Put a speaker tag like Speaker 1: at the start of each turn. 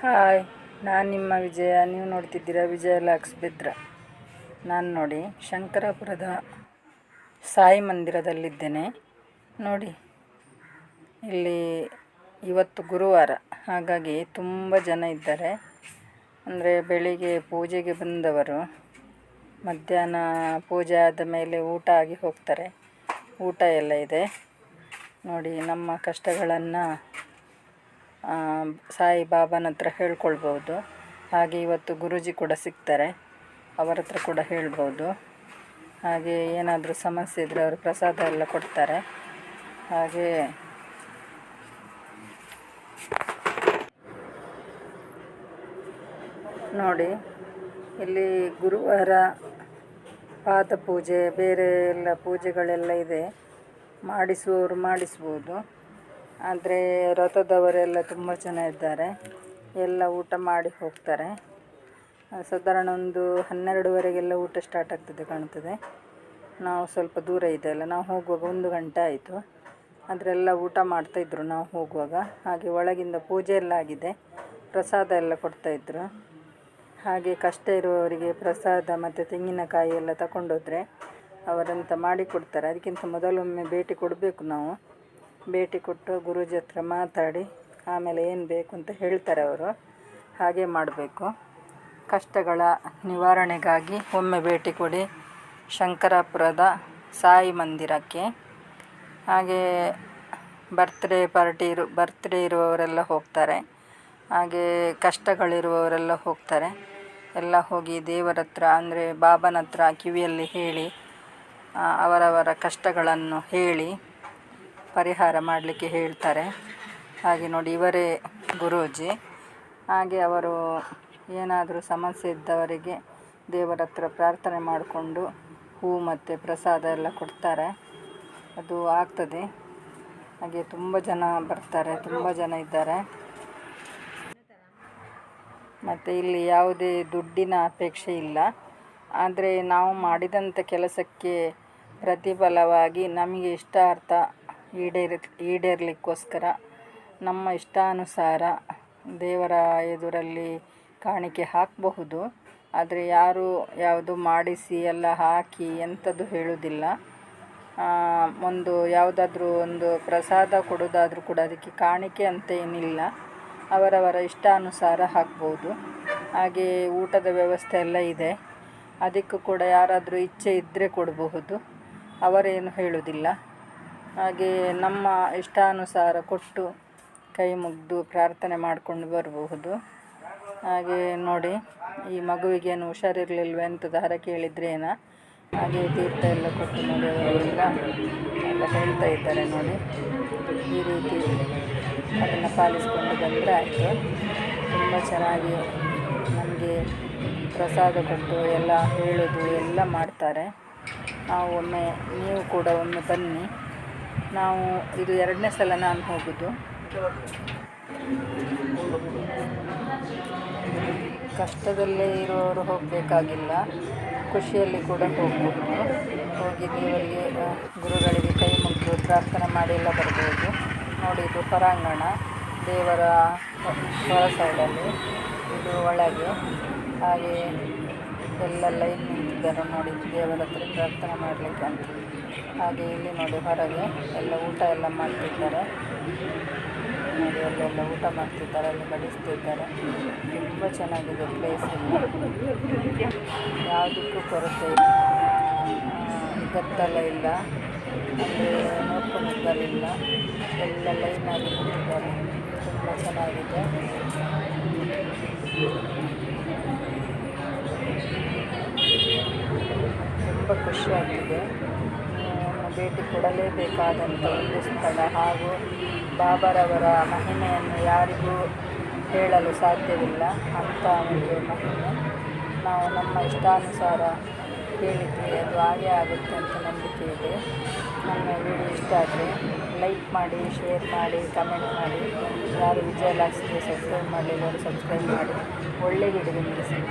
Speaker 1: Hi, ನಾನು ನಿಮ್ಮ ವಿಜಯ. ನೀವು ನೋಡ್ತಿದ್ದೀರಾ ವಿಜಯ ಲಾಕ್ಸ್ ಬಿದ್ರ. ನಾನು ನೋಡಿ ಶಂಕರಾಪುರದ ಸಾಯಿ ಮಂದಿರದಲ್ಲಿದ್ದೇನೆ. ನೋಡಿ, ಇಲ್ಲಿ ಇವತ್ತು ಗುರುವಾರ, ಹಾಗಾಗಿ ತುಂಬ ಜನ ಇದ್ದಾರೆ. ಅಂದರೆ ಬೆಳಿಗ್ಗೆ ಪೂಜೆಗೆ ಬಂದವರು ಮಧ್ಯಾಹ್ನ ಪೂಜೆ ಆದ ಮೇಲೆ ಊಟ ಆಗಿ ಹೋಗ್ತಾರೆ. ಊಟ ಎಲ್ಲ ಇದೆ. ನೋಡಿ, ನಮ್ಮ ಕಷ್ಟಗಳನ್ನು ಸಾಯಿ ಬಾಬಾನ ಹತ್ರ ಹೇಳ್ಕೊಳ್ಬೋದು. ಹಾಗೆ ಇವತ್ತು ಗುರೂಜಿ ಕೂಡ ಸಿಗ್ತಾರೆ, ಅವರ ಹತ್ರ ಕೂಡ ಹೇಳ್ಬೋದು. ಹಾಗೆ ಏನಾದರೂ ಸಮಸ್ಯೆ ಇದ್ದರೆ ಅವರು ಪ್ರಸಾದ ಎಲ್ಲ ಕೊಡ್ತಾರೆ. ಹಾಗೆ ನೋಡಿ, ಇಲ್ಲಿ ಗುರುವಾರ ಪಾದ ಪೂಜೆ, ಬೇರೆ ಎಲ್ಲ ಪೂಜೆಗಳೆಲ್ಲ ಇದೆ. ಮಾಡಿಸುವವರು ಮಾಡಿಸ್ಬೋದು. ಆದರೆ ವ್ರತದವರೆಲ್ಲ ತುಂಬ ಜನ ಇದ್ದಾರೆ. ಎಲ್ಲ ಊಟ ಮಾಡಿ ಹೋಗ್ತಾರೆ. ಸಾಧಾರಣ ಒಂದು 12ವರೆಗೆಲ್ಲ ಊಟ ಸ್ಟಾರ್ಟ್ ಆಗ್ತದೆ ಕಾಣ್ತದೆ. ನಾವು ಸ್ವಲ್ಪ ದೂರ ಇದೆಯಲ್ಲ, ನಾವು ಹೋಗುವಾಗ 1 ಗಂಟೆ ಆಯಿತು. ಅದರೆಲ್ಲ ಊಟ ಮಾಡ್ತಾಯಿದ್ರು ನಾವು ಹೋಗುವಾಗ. ಹಾಗೆ ಒಳಗಿಂದ ಪೂಜೆ ಎಲ್ಲ ಆಗಿದೆ, ಪ್ರಸಾದ ಎಲ್ಲ ಕೊಡ್ತಾಯಿದ್ರು. ಹಾಗೆ ಕಷ್ಟ ಇರುವವರಿಗೆ ಪ್ರಸಾದ ಮತ್ತು ತೆಂಗಿನಕಾಯಿ ಎಲ್ಲ ತಗೊಂಡೋದ್ರೆ ಅವರಂತ ಮಾಡಿ ಕೊಡ್ತಾರೆ. ಅದಕ್ಕಿಂತ ಮೊದಲೊಮ್ಮೆ ಭೇಟಿ ಕೊಡಬೇಕು. ನಾವು ಭೇಟಿ ಕೊಟ್ಟು ಗುರೂಜಿ ಹತ್ರ ಮಾತಾಡಿ ಆಮೇಲೆ ಏನು ಬೇಕು ಅಂತ ಹೇಳ್ತಾರೆ ಅವರು. ಹಾಗೆ ಮಾಡಬೇಕು. ಕಷ್ಟಗಳ ನಿವಾರಣೆಗಾಗಿ ಒಮ್ಮೆ ಭೇಟಿ ಕೊಡಿ ಶಂಕರಾಪುರದ ಸಾಯಿ ಮಂದಿರಕ್ಕೆ. ಹಾಗೆ ಬರ್ತ್ಡೇ ಇರುವವರೆಲ್ಲ ಹೋಗ್ತಾರೆ. ಹಾಗೆ ಕಷ್ಟಗಳಿರುವವರೆಲ್ಲ ಹೋಗ್ತಾರೆ. ಎಲ್ಲ ಹೋಗಿ ದೇವರ ಹತ್ರ, ಅಂದರೆ ಬಾಬನ ಹತ್ರ ಕಿವಿಯಲ್ಲಿ ಹೇಳಿ ಅವರವರ ಕಷ್ಟಗಳನ್ನು ಹೇಳಿ ಪರಿಹಾರ ಮಾಡಲಿಕ್ಕೆ ಹೇಳ್ತಾರೆ. ಹಾಗೆ ನೋಡಿ, ಇವರೇ ಗುರೂಜಿ. ಹಾಗೆ ಅವರು ಏನಾದರೂ ಸಮಸ್ಯೆ ಇದ್ದವರಿಗೆ ದೇವರ ಹತ್ರ ಪ್ರಾರ್ಥನೆ ಮಾಡಿಕೊಂಡು ಹೂ ಮತ್ತು ಪ್ರಸಾದ ಎಲ್ಲ ಕೊಡ್ತಾರೆ. ಅದು ಆಗ್ತದೆ. ಹಾಗೆ ತುಂಬ ಜನ ಬರ್ತಾರೆ, ತುಂಬ ಜನ ಇದ್ದಾರೆ. ಮತ್ತು ಇಲ್ಲಿ ಯಾವುದೇ ದುಡ್ಡಿನ ಅಪೇಕ್ಷೆ ಇಲ್ಲ. ಆದರೆ ನಾವು ಮಾಡಿದಂಥ ಕೆಲಸಕ್ಕೆ ಪ್ರತಿಫಲವಾಗಿ ನಮಗೆ ಇಷ್ಟಾರ್ಥ ಈಡೇರಲಿಕ್ಕೋಸ್ಕರ ನಮ್ಮ ಇಷ್ಟಾನುಸಾರ ದೇವರ ಎದುರಲ್ಲಿ ಕಾಣಿಕೆ ಹಾಕಬಹುದು. ಆದರೆ ಯಾರು ಯಾವುದು ಮಾಡಿಸಿ ಎಲ್ಲ ಹಾಕಿ ಎಂಥದ್ದು ಹೇಳುವುದಿಲ್ಲ. ಯಾವುದಾದ್ರೂ ಒಂದು ಪ್ರಸಾದ ಕೊಡೋದಾದರೂ ಕೂಡ ಅದಕ್ಕೆ ಕಾಣಿಕೆ ಅಂತ ಏನಿಲ್ಲ. ಅವರವರ ಇಷ್ಟಾನುಸಾರ ಹಾಕ್ಬೋದು. ಹಾಗೆ ಊಟದ ವ್ಯವಸ್ಥೆ ಎಲ್ಲ ಇದೆ. ಅದಕ್ಕೂ ಕೂಡ ಯಾರಾದರೂ ಇಚ್ಛೆ ಇದ್ದರೆ ಕೊಡಬಹುದು, ಅವರೇನು ಹೇಳುವುದಿಲ್ಲ. ಹಾಗೆ ನಮ್ಮ ಇಷ್ಟಾನುಸಾರ ಕೊಟ್ಟು ಕೈ ಮುಗಿದು ಪ್ರಾರ್ಥನೆ ಮಾಡಿಕೊಂಡು ಬರಬಹುದು. ಹಾಗೆ ನೋಡಿ, ಈ ಮಗುವಿಗೇನು ಹುಷಾರಿರಲಿಲ್ವ ಎಂಥದ್ದು ಹರಕೆ ಹೇಳಿದ್ರೇನ. ಹಾಗೆ ತೀರ್ಥ ಎಲ್ಲ ಕೊಟ್ಟು ನೋಡಿ ಅವರೆಲ್ಲ ಹೇಳ್ತಾ ಇದ್ದಾರೆ. ನೋಡಿ, ಈ ರೀತಿ ಅದನ್ನು ಪಾಲಿಸ್ಕೊಂಡು ಬಂದರೆ ಆಯಿತು. ತುಂಬ ಚೆನ್ನಾಗಿ ನಮಗೆ ಪ್ರಸಾದ ಕೊಟ್ಟು ಎಲ್ಲ ಹೇಳೋದು ಎಲ್ಲ ಮಾಡ್ತಾರೆ. ನೀವು ಕೂಡ ಒಮ್ಮೆ ಬನ್ನಿ. ಇದು 2ನೇ ಸಲ ನಾನು ಹೋಗೋದು. ಕಷ್ಟದಲ್ಲೇ ಇರುವವರು ಹೋಗಬೇಕಾಗಿಲ್ಲ, ಖುಷಿಯಲ್ಲಿ ಕೂಡ ಹೋಗ್ಬೋದು. ಹೋಗಿ ದೇವರಿಗೆ, ಗುರುಗಳಿಗೆ ಕೈ ಮುಗಿದು ಪ್ರಾರ್ಥನೆ ಮಾಡಿ ಎಲ್ಲ ಬರ್ಬೋದು. ನೋಡಿ, ಇದು ಹೊರಾಂಗಣ, ದೇವರ ಹೊರ ಸೈಡಲ್ಲಿ, ಇದು ಒಳಗೆ. ಹಾಗೆ ಎಲ್ಲ ಲೈನ್ ನಿಂತಿದ್ದಾರೆ ನೋಡಿ, ದೇವರ ಹತ್ರ ಪ್ರಾರ್ಥನೆ ಮಾಡಲಿಕ್ಕೆ ಅಂತ. ಹಾಗೆ ಇಲ್ಲಿ ನೋಡಿ, ಹೊರಗೆ ಎಲ್ಲ ಊಟ ಎಲ್ಲ ಮಾಡ್ತಿದ್ದಾರೆ. ನೋಡಿ, ಅಲ್ಲೆಲ್ಲ ಊಟ ಮಾಡ್ತಿದ್ದಾರೆ, ಅಲ್ಲಿ ಬಡಿಸ್ತಿದ್ದಾರೆ. ತುಂಬ ಚೆನ್ನಾಗಿದೆ ಪ್ಲೇಸ್. ಯಾವುದಕ್ಕೂ ಕೊರತೆ ಇಲ್ಲ, ಗದ್ದಲ ಇಲ್ಲ, ಅಂದರೆ ನೋಡ್ಕೊಂಡಿದ್ದಲಿಲ್ಲ. ಎಲ್ಲ ಲೈನಾಗಿ ನಿಂತಿದ್ದಾರೆ. ತುಂಬ ಚೆನ್ನಾಗಿದೆ. ತುಂಬ ಖುಷಿಯಾಗ್ತಿದೆ. ಭೇಟಿ ಕೊಡಲೇಬೇಕಾದಂಥ ಒಂದು ಸ್ಥಳ. ಹಾಗೂ ಬಾಬಾರವರ ಮಹಿಮೆಯನ್ನು ಯಾರಿಗೂ ಹೇಳಲು ಸಾಧ್ಯವಿಲ್ಲ ಅಂಥ ಒಂದು ಮಹಿಮೆ. ನಾವು ನಮ್ಮ ಇಷ್ಟಾನುಸಾರ ಕೇಳಿದ್ವಿ, ಅದು ಹಾಗೇ ಆಗುತ್ತೆ ಅಂತ ನಂಬಿಕೆ ಇದೆ. ನನ್ನ ವಿಡಿಯೋ ಇಷ್ಟ ಆದರೆ ಲೈಕ್ ಮಾಡಿ, ಶೇರ್ ಮಾಡಿ, ಕಮೆಂಟ್ ಮಾಡಿ. ಯಾರು ವಿಜಯ ಲಾಕ್ಸ್ಗೆ ಸಬ್ಸ್ಕ್ರೈಬ್ ಮಾಡಲಿಲ್ಲ ಅವರು ಸಬ್ಸ್ಕ್ರೈಬ್ ಮಾಡಿ. ಒಳ್ಳೆ ವಿಡಿಯೋ ನಿಮಗೆ ಸಿಗ್ತೇನೆ.